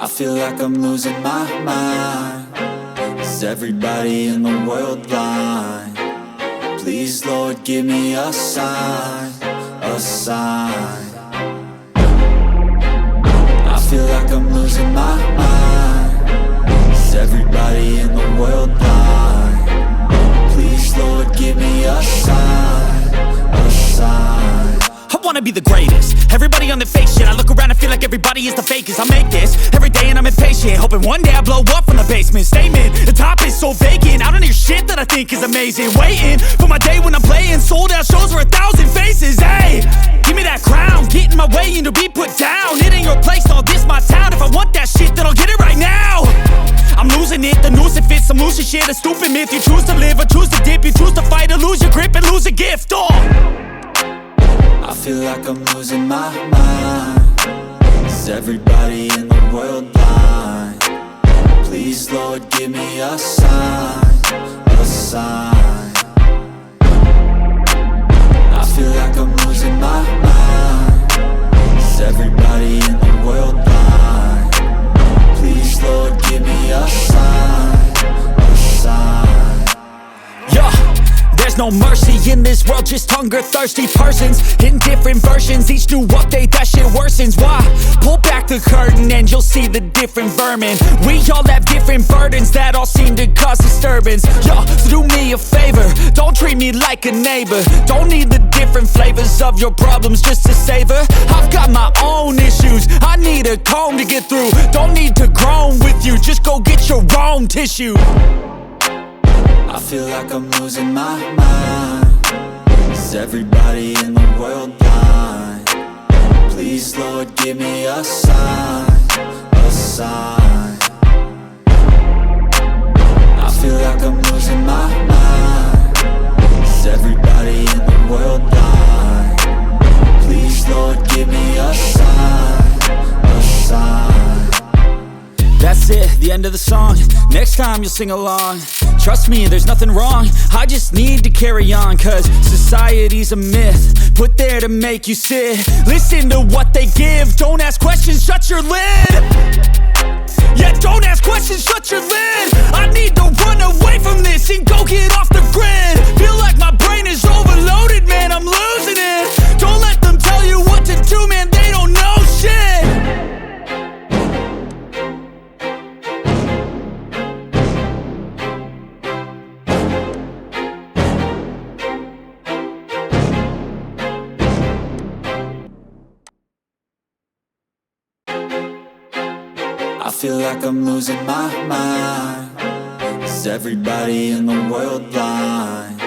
I feel like I'm losing my mind. Is everybody in the world blind? Please, Lord, give me a sign, a sign. I feel like I'm losing my mind. Is everybody in the world blind? Please, Lord, give me a sign, a sign. I wanna be the greatest. Everybody on the fake shit. I look around and feel like everybody is the fakest. I make this every day and I'm impatient, hoping one day I blow up from the basement. Statement, the top is so vacant. I don't hear shit that I think is amazing. Waiting for my day when I'm playing sold out shows for 1,000 faces. Hey, give me that crown, get in my way and to be put down. It ain't your place, all this my town. If I want that shit, then I'll get it right now. I'm losing it, the noose it fits. I'm losing shit, a stupid myth. You choose to live or choose to dip. You choose to fight or lose your grip and lose a gift. I feel like I'm losing my mind. Is everybody in the world blind? Please, Lord, give me a sign, a sign. I feel like I'm losing my mind. Is everybody in the world blind? Please, Lord, give me a sign, a sign. Yeah. There's no mercy in this world, just hunger-thirsty persons in different versions. Each new update, that shit worsens. Why? Pull back the curtain and you'll see the different vermin. We all have different burdens that all seem to cause disturbance. Yo, so do me a favor, don't treat me like a neighbor. Don't need the different flavors of your problems just to savor. I've got my own issues, I need a comb to get through. Don't need to groan with you, just go get your own tissue. I feel like I'm losing my mind. Is everybody in the world blind? Please, Lord, give me a sign, a sign. I feel like I'm losing my mind. Is everybody in the world blind? Please, Lord, give me a sign, a sign. That's it, the end of the song. Next time you'll sing along. Trust me, there's nothing wrong. I just need to carry on, cause society's a myth put there to make you sit. Listen to what they give. Don't ask questions, shut your lid. Yeah, don't ask questions, shut your lid. I need to run away from this and go get off the grid. Feel like my brain is overloaded, man, I'm losing it. Don't let them tell you what to do, man, they don't know shit. I feel like I'm losing my mind. Is everybody in the world blind?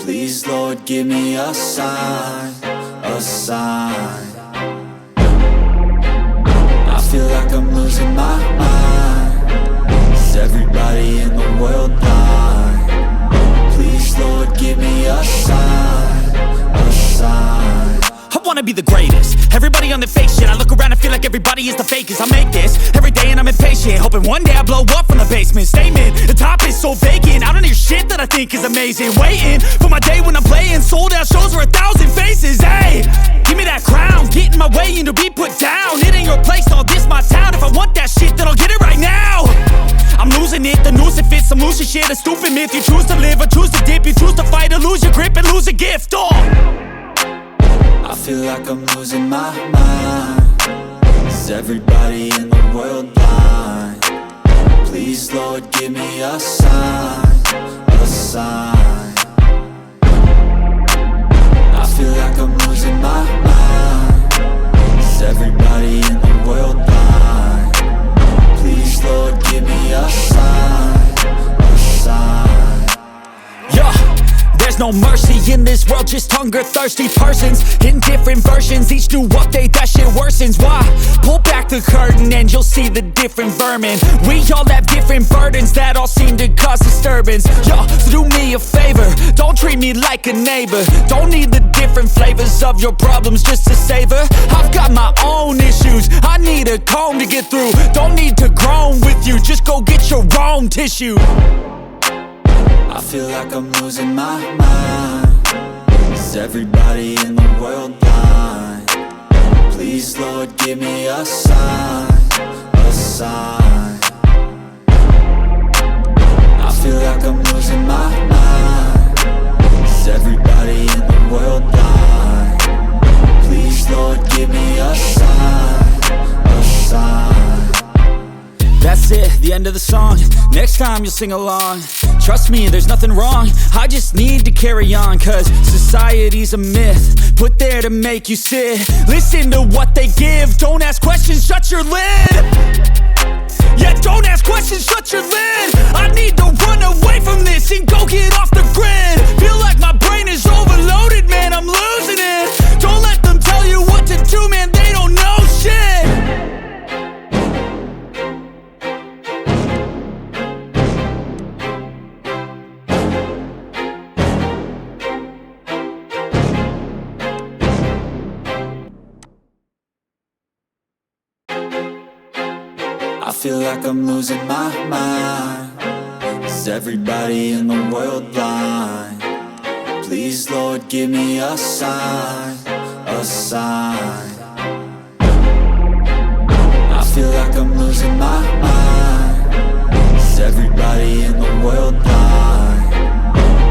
Please, Lord, give me a sign, a sign. I feel like I'm losing my mind. Is everybody in the world blind? Please, Lord, give me a sign, a sign. I wanna be the greatest. Everybody on the fake shit. I look around and feel like everybody is the fakest. I make this every day and I'm impatient, hoping one day I blow up from the basement. Statement, the top is so vacant. I don't hear shit that I think is amazing. Waiting for my day when I'm playing sold out shows for 1,000 faces. Hey, give me that crown, get in my way and to be put down. It ain't your place, all this my town. If I want that shit, then I'll get it right now. I'm losing it, the noose it fits. I'm losing shit, a stupid myth. You choose to live or choose to dip. You choose to fight or lose your grip and lose a gift. I feel like I'm losing my mind. Is everybody in the world blind? Please, Lord, give me a sign, a sign. I feel like I'm losing my mind. Is everybody in the world blind? Please, Lord, give me a sign, a sign. Yeah. There's no mercy in this world, just hunger-thirsty persons in different versions. Each new update, that shit worsens. Why? Pull back the curtain and you'll see the different vermin. We all have different burdens that all seem to cause disturbance. Yo, so do me a favor, don't treat me like a neighbor. Don't need the different flavors of your problems just to savor. I've got my own issues, I need a comb to get through. Don't need to groan with you, just go get your own tissue. I feel like I'm losing my mind. Is everybody in the world blind? Please, Lord, give me a sign, a sign. sign. I feel like I'm losing my mind. Is everybody in the world blind? Please, Lord, give me a sign, a sign. That's it, the end of the song. Next time you'll sing along. Trust me, there's nothing wrong. I just need to carry on, cause society's a myth, put there to make you sit. Listen to what they give. Don't ask questions, shut your lid. Yeah, don't ask questions, shut your lid. I need to run away from this and go get off the grid. Feel like my brain is overloaded, man, I'm losing it. Don't let them tell you what to do, man, they don't know shit. I feel like I'm losing my mind. Is everybody in the world blind? Please, Lord, give me a sign, a sign. I feel like I'm losing my mind. Is everybody in the world blind?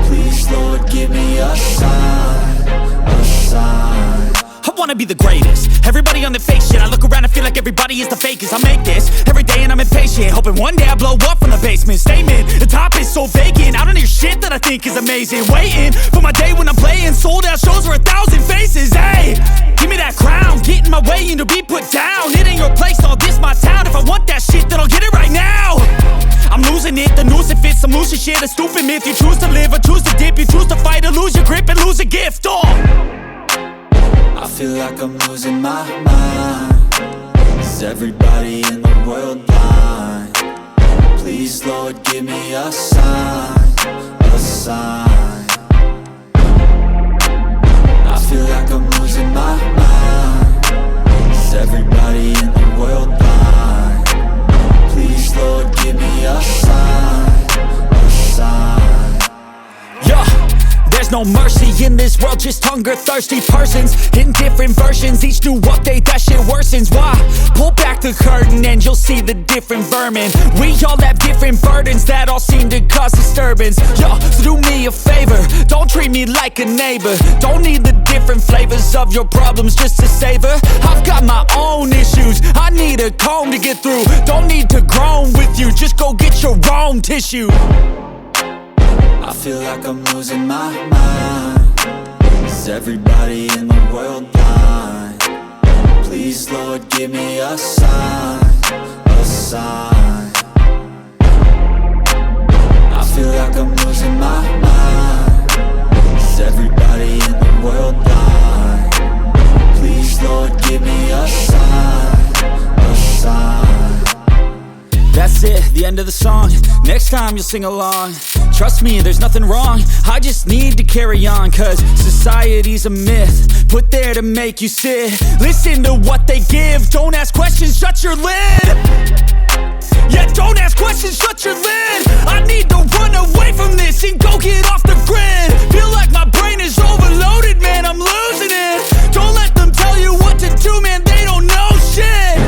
Please, Lord, give me a sign, a sign. I wanna be the greatest. Everybody on the fake shit. I look around and feel like everybody is the fakest. I make this every day and I'm impatient, hoping one day I blow up from the basement. Statement, the top is so vacant. I don't hear shit that I think is amazing. Waiting for my day when I'm playing sold out shows for 1,000 faces. Hey, give me that crown, get in my way and to be put down. It ain't your place, all this my town. If I want that shit, then I'll get it right now. I'm losing it, the noose it fits. I'm losing shit, a stupid myth. You choose to live or choose to dip. You choose to fight or lose your grip and lose a gift. I feel like I'm losing my mind. Is everybody in the world blind? Please, Lord, give me a sign, a sign. I feel like I'm losing my mind. Is everybody in the world blind? Please, Lord, give me a sign, a sign. Yeah, there's no mercy in this world, just hunger-thirsty persons in different versions. Each new update, that shit worsens. Why? Pull back the curtain and you'll see the different vermin. We all have different burdens that all seem to cause disturbance. Yo, so do me a favor, don't treat me like a neighbor. Don't need the different flavors of your problems just to savor. I've got my own issues, I need a comb to get through. Don't need to groan with you, just go get your own tissue. I feel like I'm losing my mind. Is everybody in the world blind? Please, Lord, give me a sign, a sign. I feel like I'm losing my mind. Is everybody in the world blind? Please, Lord, give me a sign, a sign. That's it, the end of the song. Next time you'll sing along. Trust me, there's nothing wrong. I just need to carry on, cause society's a myth, put there to make you sit. Listen to what they give. Don't ask questions, shut your lid. Yeah, don't ask questions, shut your lid. I need to run away from this and go get off the grid. Feel like my brain is overloaded, man, I'm losing it. Don't let them tell you what to do, man, they don't know shit.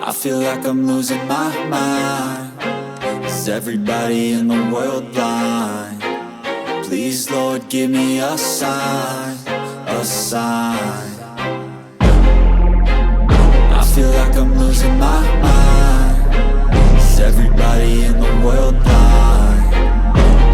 I feel like I'm losing my mind. Is everybody in the world blind? Please, Lord, give me a sign, a sign. I feel like I'm losing my mind. Is everybody in the world blind?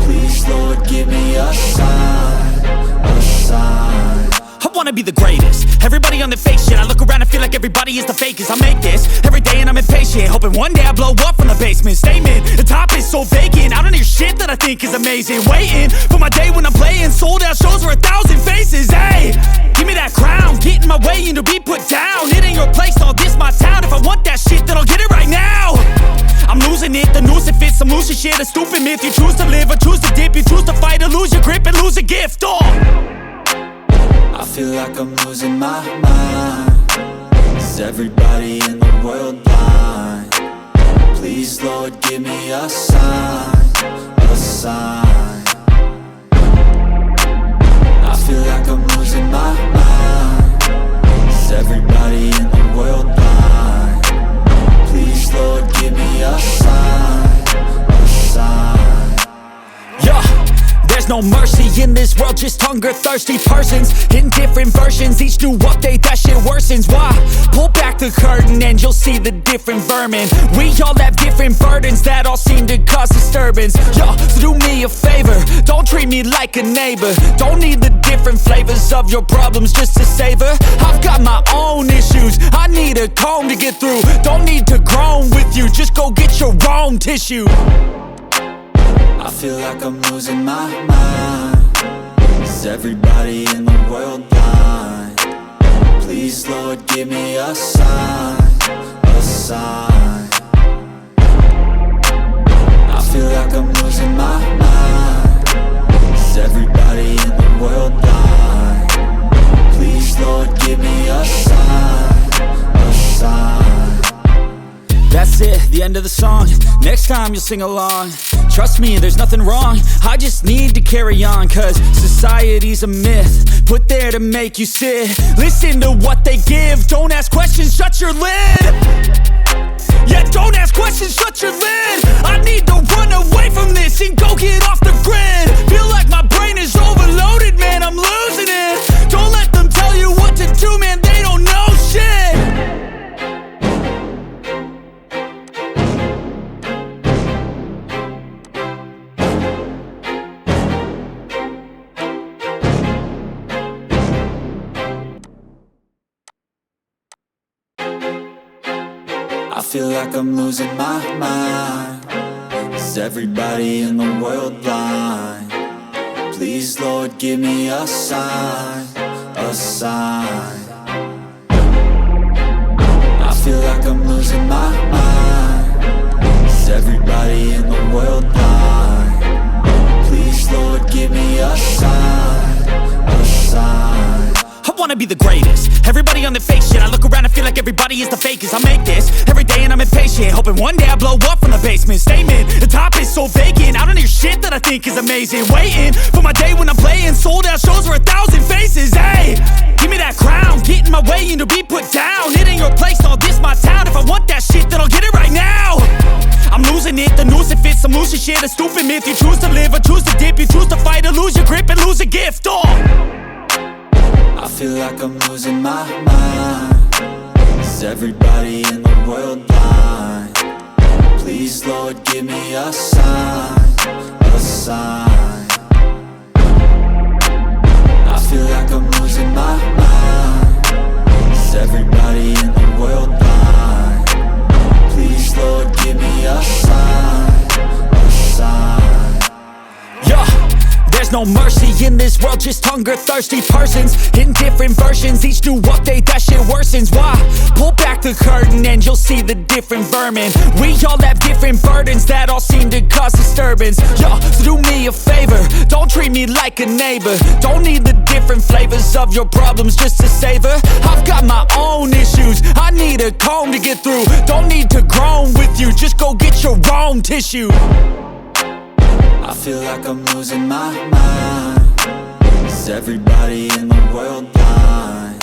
Please, Lord, give me a sign, a sign. I wanna be the greatest. Everybody on the fake shit. I look around and feel like everybody is the fakest. I make this every day and I'm impatient, hoping one day I blow up from the basement. Statement, the top is so vacant. I don't hear shit that I think is amazing. Waiting for my day when I'm playing sold out shows for 1,000 faces. Hey, give me that crown, get in my way and to be put down. It ain't your place, all this my town. If I want that shit, then I'll get it right now. I'm losing it, the noose it fits. I'm losing shit, a stupid myth. You choose to live or choose to dip. You choose to fight or lose your grip and lose a gift. I feel like I'm losing my mind. Is Is everybody in the world blind? Please, Lord, give me a sign, a sign. I feel like I'm losing my mind. Is everybody in the world blind? Please, Lord, give me a sign, a sign. Yeah, there's no mercy in this world, just hunger-thirsty persons in different versions. Each new update, that shit worsens. Why? Pull back the curtain and you'll see the different vermin. We all have different burdens that all seem to cause disturbance. Yo, so do me a favor, don't treat me like a neighbor. Don't need the different flavors of your problems just to savor. I've got my own issues, I need a comb to get through. Don't need to groan with you, just go get your own tissue. I feel like I'm losing my mind. Is everybody in the world blind? Please, Lord, give me a sign, a sign. I feel like I'm losing my mind. Is everybody in the world blind? Please, Lord, give me a sign, a sign. That's it, the end of the song. Next time you'll sing along. Trust me, there's nothing wrong. I just need to carry on, cause society's a myth put there to make you sit. Listen to what they give. Don't ask questions, shut your lid. Yeah, don't ask questions, shut your lid. I need to run away from this and go get off the grid. Feel like my brain is overloaded, man, I'm losing it. Don't let them tell you what to do, man, they don't know shit. I feel like I'm losing my mind. Is everybody in the world blind? Please, Lord, give me a sign, a sign. I feel like I'm losing my mind. Is everybody in the world blind? Please, Lord, give me a sign, a sign. I wanna be the greatest. Everybody on the fake shit. I look around and feel like everybody is the fakest. I make this every day and I'm impatient, hoping one day I blow up from the basement. Statement, the top is so vacant. I don't hear shit that I think is amazing. Waiting for my day when I'm playing sold out shows for 1,000 faces. Hey, give me that crown, get in my way and to be put down. It ain't your place, all this my town. If I want that shit, then I'll get it right now. I'm losing it, the noose it fits. I'm losing shit, a stupid myth. You choose to live or choose to dip. You choose to fight or lose your grip and lose a gift. I feel like I'm losing my mind. Is everybody in the world blind? Please, Lord, give me a sign, a sign. I feel like I'm losing my mind. Is everybody in the world blind? Please, Lord, give me a sign, a sign. Yeah, there's no mercy in this world, just hunger-thirsty persons in different versions. Each new update, that shit worsens. Why? Pull back the curtain and you'll see the different vermin. We all have different burdens that all seem to cause disturbance. Yo, so do me a favor, don't treat me like a neighbor. Don't need the different flavors of your problems just to savor. I've got my own issues, I need a comb to get through. Don't need to groan with you, just go get your own tissue. I feel like I'm losing my mind. Is everybody in the world blind?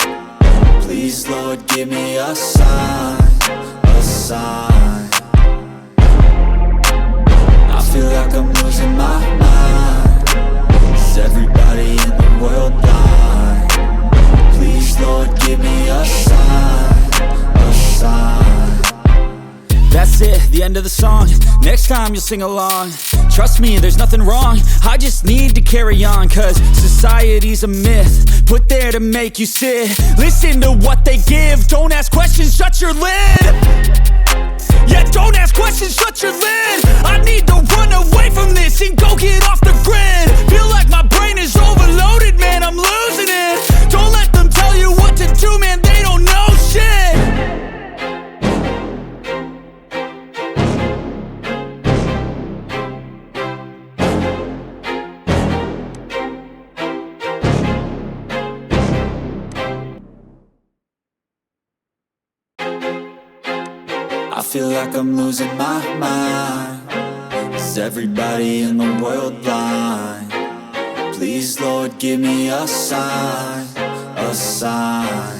Please, Lord, give me a sign, a sign. I feel like I'm losing my mind. Is everybody in the world blind? Please, Lord, give me a sign, a sign. That's it, the end of the song. Next time you'll sing along. Trust me, there's nothing wrong. I just need to carry on, cause society's a myth put there to make you sit. Listen to what they give. Don't ask questions, shut your lid. Yeah, don't ask questions, shut your lid. I need to run away from this and go get off the grid. Feel like my brain is overloaded, man, I'm losing it. Don't let them tell you what to do, man, they don't know shit. feel like I'm losing my mind. Is everybody in the world blind? Please, Lord, give me a sign, a sign.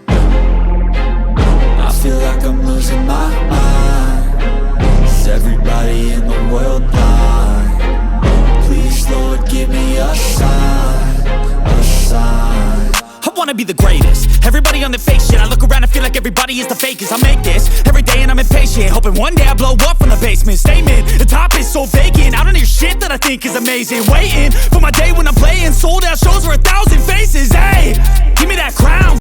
I feel like I'm losing my mind. Is everybody in the world blind? Please, Lord, give me a sign, a sign. I wanna be the greatest. Everybody on the fake shit. I look around and feel like everybody is the fakest. I make this every day and I'm impatient, hoping one day I blow up from the basement. Statement, the top is so vacant. I don't hear shit that I think is amazing. Waiting for my day when I'm playing sold out shows for 1,000 faces. Hey, give me that crown.